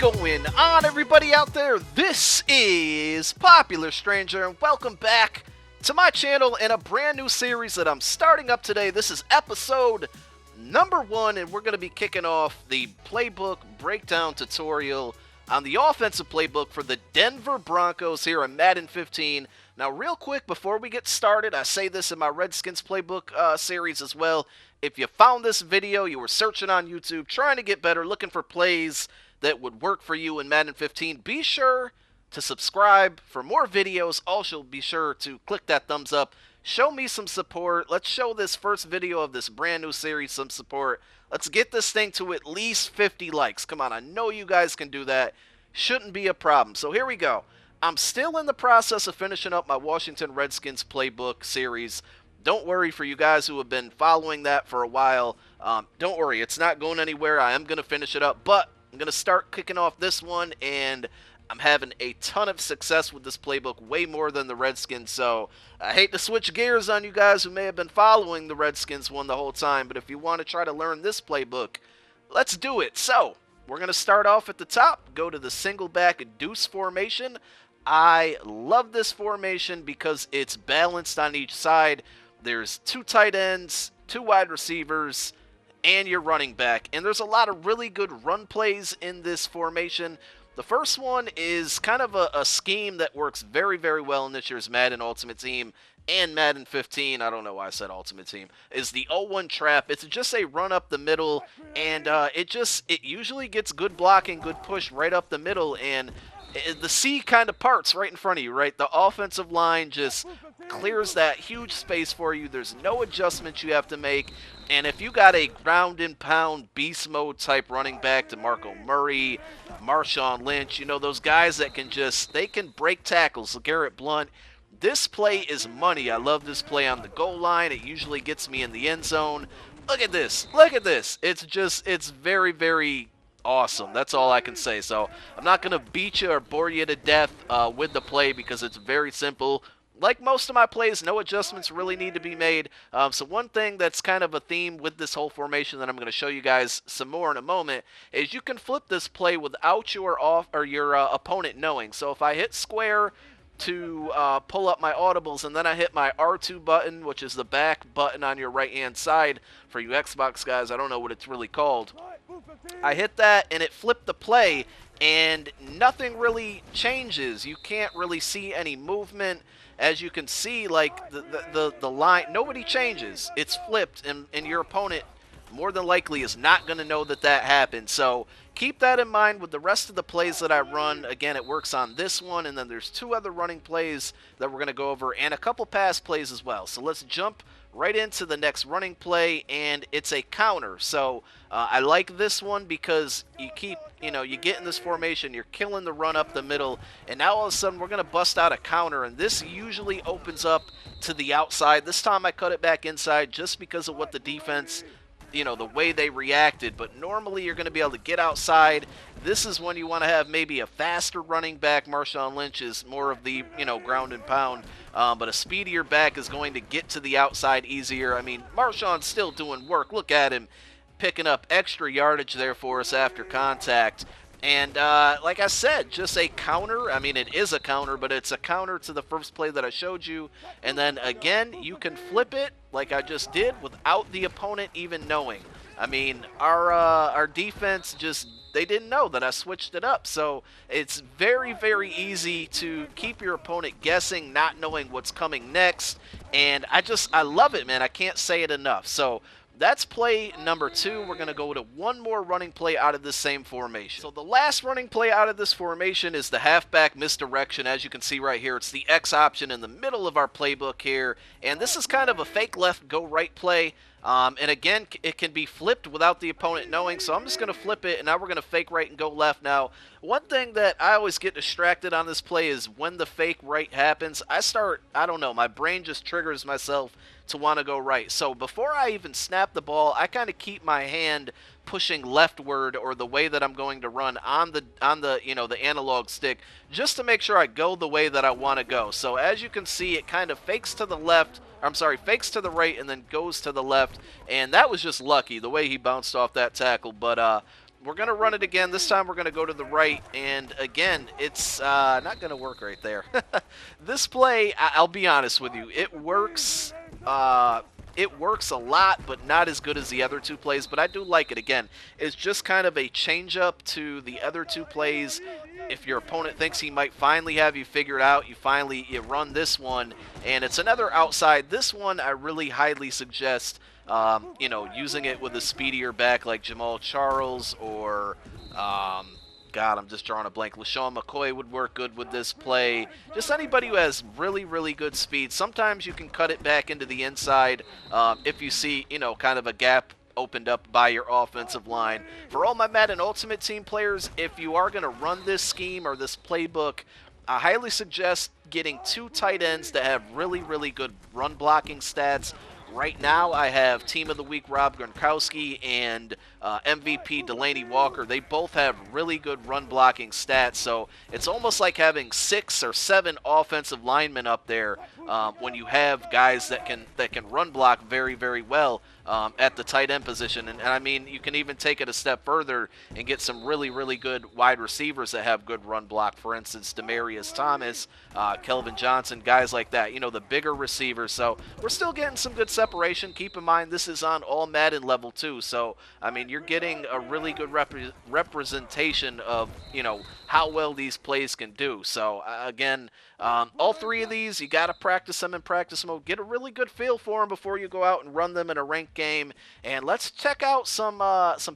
going on, everybody out there? This is Popular Stranger, and welcome back to my channel and a brand new series that I'm starting up today. This is episode number 1, and we're going to be kicking off the playbook breakdown tutorial on the offensive playbook for the Denver Broncos here in Madden 15. Now, real quick, before we get started, I say this in my Redskins playbook series as well. If you found this video, you were searching on YouTube, trying to get better, looking for plays that would work for you in Madden 15, be sure to subscribe for more videos. Also, be sure to click that thumbs up. Show me some support. Let's show this first video of this brand new series some support. Let's get this thing to at least 50 likes. Come on, I know you guys can do that. Shouldn't be a problem. So here we go. I'm still in the process of finishing up my Washington Redskins playbook series. Don't worry, for you guys who have been following that for a while. Don't worry, it's not going anywhere. I am going to finish it up, but I'm going to start kicking off this one, and I'm having a ton of success with this playbook, way more than the Redskins, so I hate to switch gears on you guys who may have been following the Redskins one the whole time, but if you want to try to learn this playbook, let's do it. So, we're going to start off at the top, go to the single back deuce formation. I love this formation because it's balanced on each side. There's 2 tight ends, 2 wide receivers, and your running back. And there's a lot of really good run plays in this formation. The first one is kind of a scheme that works very, very well in this year's Madden Ultimate Team and Madden 15. I don't know why I said Ultimate Team. Is the 0-1 trap. It's just a run up the middle, and it usually gets good blocking, good push right up the middle, and the C kind of parts right in front of you, right? The offensive line just clears that huge space for you. There's no adjustments you have to make. And if you got a ground and pound beast mode type running back to Marco Murray, Marshawn Lynch, you know, those guys that they can break tackles, Garrett Blunt, this play is money. I love this play on the goal line. It usually gets me in the end zone. Look at this. Look at this. It's very, very awesome. That's all I can say. So I'm not going to beat you or bore you to death with the play because it's very simple. Like most of my plays, no adjustments really need to be made. So one thing that's kind of a theme with this whole formation that I'm going to show you guys some more in a moment is you can flip this play without your opponent knowing. So if I hit square to pull up my audibles, and then I hit my R2 button, which is the back button on your right hand side for you Xbox guys, I don't know what it's really called. I hit that and it flipped the play and nothing really changes. You can't really see any movement. As you can see, like the line, nobody changes. It's flipped, and your opponent more than likely is not going to know that happened. So keep that in mind with the rest of the plays that I run. Again, it works on this one, and then there's 2 other running plays that we're going to go over, and a couple pass plays as well. So let's jump right into the next running play, and it's a counter. So I like this one because you get in this formation, you're killing the run up the middle, and now all of a sudden we're going to bust out a counter, and this usually opens up to the outside. This time I cut it back inside just because of what the defense, the way they reacted, but normally you're going to be able to get outside. This is when you want to have maybe a faster running back. Marshawn Lynch is more of the, ground and pound, but a speedier back is going to get to the outside easier. I mean, Marshawn's still doing work. Look at him picking up extra yardage there for us after contact. And like I said, just a counter. I mean, it is a counter, but it's a counter to the first play that I showed you. And then, again, you can flip it like I just did without the opponent even knowing. I mean, our defense they didn't know that I switched it up. So it's very, very easy to keep your opponent guessing, not knowing what's coming next. And I love it, man. I can't say it enough. So that's play number 2. We're going to go to one more running play out of this same formation. So the last running play out of this formation is the halfback misdirection. As you can see right here, it's the X option in the middle of our playbook here. And this is kind of a fake left, go right play. And again, it can be flipped without the opponent knowing, so I'm just going to flip it, and now we're going to fake right and go left. Now, one thing that I always get distracted on this play is when the fake right happens, I don't know, my brain just triggers myself to want to go right. So before I even snap the ball, I kind of keep my hand pushing leftward, or the way that I'm going to run on the the analog stick, just to make sure I go the way that I want to go. So as you can see, it kind of fakes to the left, fakes to the right and then goes to the left, and that was just lucky the way he bounced off that tackle. But we're going to run it again. This time we're going to go to the right, and again, it's not going to work right there. This play, I'll be honest with you, it works. It works a lot, but not as good as the other two plays, but I do like it. Again, it's just kind of a change-up to the other two plays. If your opponent thinks he might finally have you figured out, you run this one, and it's another outside. This one I really highly suggest using it with a speedier back like Jamal Charles or, God, I'm just drawing a blank. LaShawn McCoy would work good with this play. Just anybody who has really, really good speed. Sometimes you can cut it back into the inside if you see, kind of a gap opened up by your offensive line. For all my Madden Ultimate Team players, if you are going to run this scheme or this playbook, I highly suggest getting 2 tight ends that have really, really good run blocking stats. Right now, I have Team of the Week Rob Gronkowski and MVP Delaney Walker. They both have really good run blocking stats, so it's almost like having 6 or 7 offensive linemen up there when you have guys that can run block very, very well at the tight end position. And I mean, you can even take it a step further and get some really, really good wide receivers that have good run block. For instance, Demaryius Thomas, Kelvin Johnson, guys like that. The bigger receivers. So we're still getting some good separation. Keep in mind, this is on all Madden level too. So, I mean, you're getting a really good representation of, how well these plays can do. So, again, all 3 of these, you got to practice them in practice mode. Get a really good feel for them before you go out and run them in a ranked game. And let's check out some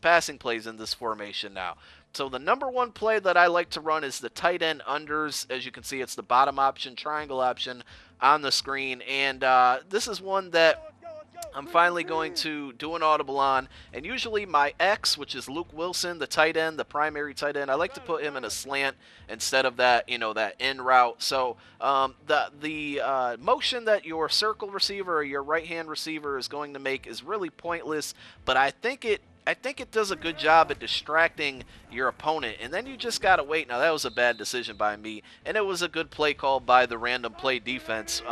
passing plays in this formation now. So the number 1 play that I like to run is the tight end unders. As you can see, it's the bottom option, triangle option on the screen. And this is one that I'm finally going to do an audible on. And usually my X, which is Luke Wilson, the tight end, the primary tight end, I like to put him in a slant instead of that, that in route. So the motion that your circle receiver or your right-hand receiver is going to make is really pointless, but I think it does a good job at distracting your opponent, and then you just got to wait. Now, that was a bad decision by me, and it was a good play call by the random play defense,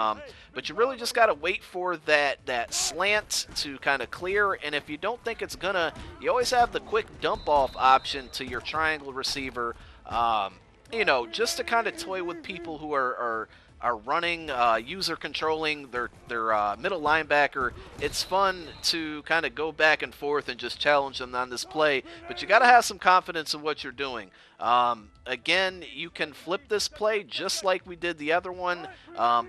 but you really just got to wait for that slant to kind of clear, and if you don't think it's going to, you always have the quick dump-off option to your triangle receiver, just to kind of toy with people who are running, user controlling their middle linebacker. It's fun to kind of go back and forth and just challenge them on this play, but you got to have some confidence in what you're doing. Again, you can flip this play just like we did the other one.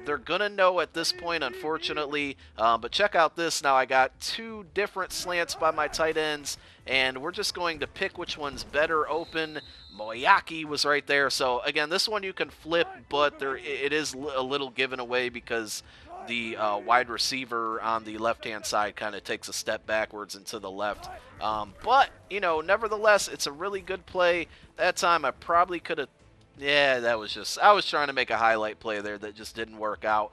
They're going to know at this point, unfortunately, but check out this. Now I got 2 different slants by my tight ends, and we're just going to pick which one's better open. Moyaki was right there. So again, this one you can flip, but it is a little given away because the wide receiver on the left-hand side kind of takes a step backwards and to the left. But, nevertheless, it's a really good play. That time I probably could have... Yeah, I was trying to make a highlight play there that just didn't work out.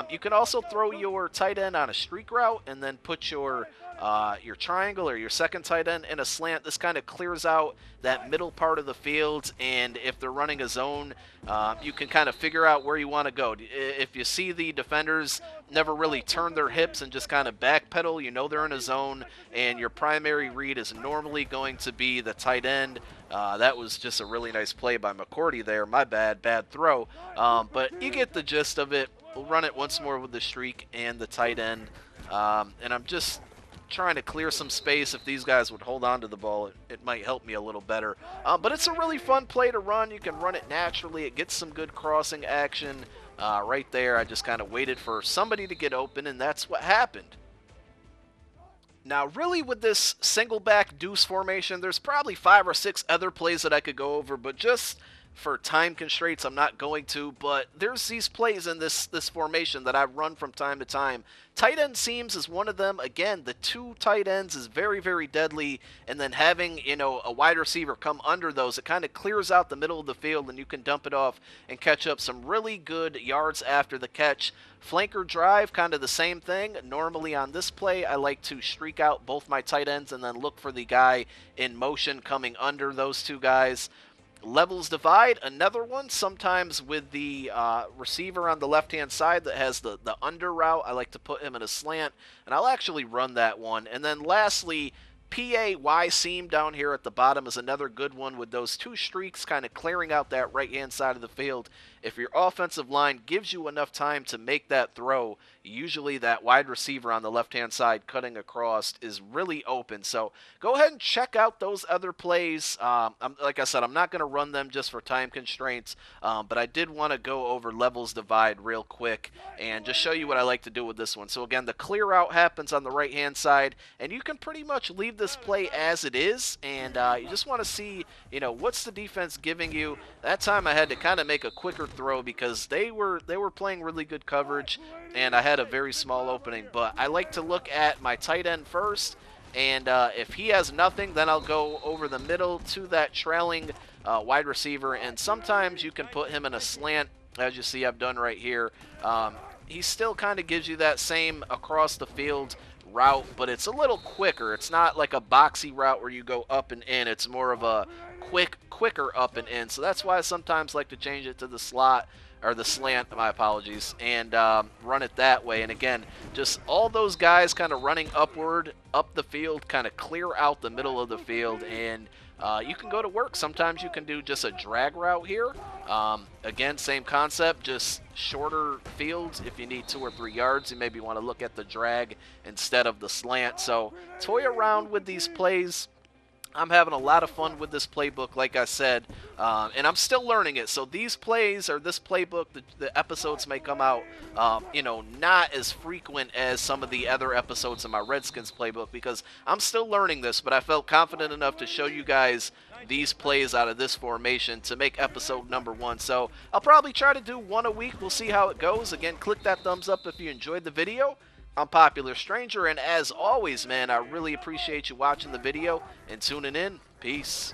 You can also throw your tight end on a streak route and then put your triangle or your second tight end in a slant. This kind of clears out that middle part of the field, and if they're running a zone, you can kind of figure out where you want to go. If you see the defenders never really turn their hips and just kind of backpedal, they're in a zone, and your primary read is normally going to be the tight end. That was just a really nice play by McCourty there. My bad throw. But you get the gist of it. We'll run it once more with the streak and the tight end. And I'm just trying to clear some space. If these guys would hold on to the ball, it might help me a little better. But it's a really fun play to run. You can run it naturally. It gets some good crossing action right there. I just kind of waited for somebody to get open, and that's what happened. Now, really, with this single back deuce formation, there's probably 5 or 6 other plays that I could go over, but just for time constraints, I'm not going to. But there's these plays in this formation that I run from time to time. Tight end seams is one of them. Again, the 2 tight ends is very, very deadly. And then having, a wide receiver come under those, it kind of clears out the middle of the field, and you can dump it off and catch up some really good yards after the catch. Flanker drive, kind of the same thing. Normally on this play, I like to streak out both my tight ends and then look for the guy in motion coming under those 2 guys. Levels divide, another one, sometimes with the receiver on the left-hand side that has the under route. I like to put him in a slant, and I'll actually run that one. And then lastly, PAY seam down here at the bottom is another good one with those two streaks kind of clearing out that right-hand side of the field. If your offensive line gives you enough time to make that throw, usually that wide receiver on the left-hand side cutting across is really open. So go ahead and check out those other plays. Like I said, I'm not going to run them just for time constraints, but I did want to go over levels divide real quick and just show you what I like to do with this one. So again, the clear out happens on the right-hand side, and you can pretty much leave this play as it is, and you just want to see, what's the defense giving you. That time I had to kind of make a quicker throw because they were playing really good coverage, and I had a very small opening. But I like to look at my tight end first, and if he has nothing, then I'll go over the middle to that trailing wide receiver, and sometimes you can put him in a slant, as you see I've done right here. He still kind of gives you that same across the field route, but it's a little quicker. It's not like a boxy route where you go up and in. It's more of a quicker up and in. So that's why I sometimes like to change it to the slot, or the slant, my apologies, and run it that way. And again, just all those guys kind of running upward, up the field, kind of clear out the middle of the field, and you can go to work. Sometimes you can do just a drag route here. Again, same concept, just shorter fields. If you need 2 or 3 yards, you maybe want to look at the drag instead of the slant. So toy around with these plays. I'm having a lot of fun with this playbook, like I said, and I'm still learning it. So these plays, or this playbook, the episodes may come out, not as frequent as some of the other episodes in my Redskins playbook, because I'm still learning this, but I felt confident enough to show you guys these plays out of this formation to make episode number 1. So I'll probably try to do 1 a week. We'll see how it goes. Again, click that thumbs up if you enjoyed the video. I'm Popular Stranger, and as always, man, I really appreciate you watching the video and tuning in. Peace.